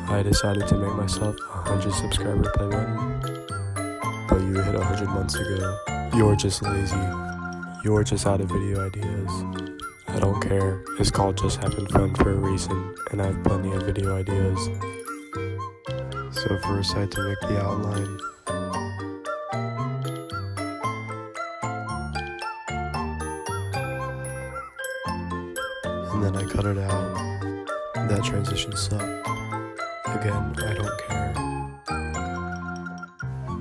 I decided to make myself a 100 subscriber play button, but you hit 100 months ago. You're just lazy. You're just out of video ideas. I don't care. It's called Just Having Fun for a reason, and I have plenty of video ideas. So first I had to make the outline. And then I cut it out. That transition sucked. Again, I don't care.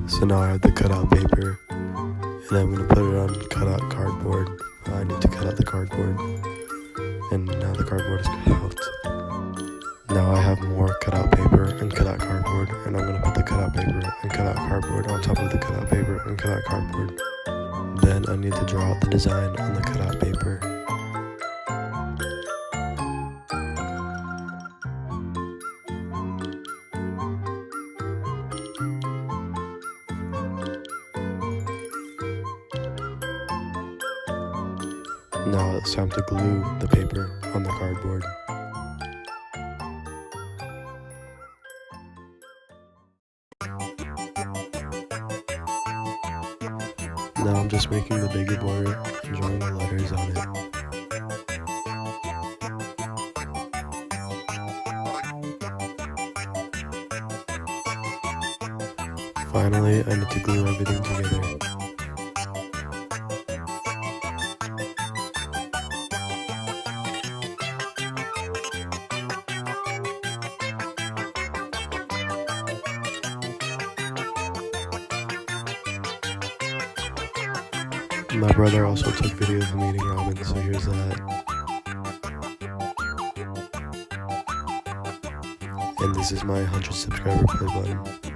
So now I have the cutout paper, and I'm gonna put it on cutout cardboard. I need to cut out the cardboard, and now the cardboard is cut out. Now I have more cutout paper and cutout cardboard, and I'm gonna put the cutout paper and cutout cardboard on top of the cutout paper and cutout cardboard. Then I need to draw out the design on the cutout paper. Now it's time to glue the paper on the cardboard. Now I'm just making the baby border and drawing the letters on it. Finally, I need to glue everything together. My brother also took video of me eating ramen, so here's that. And this is my 100 subscriber play button.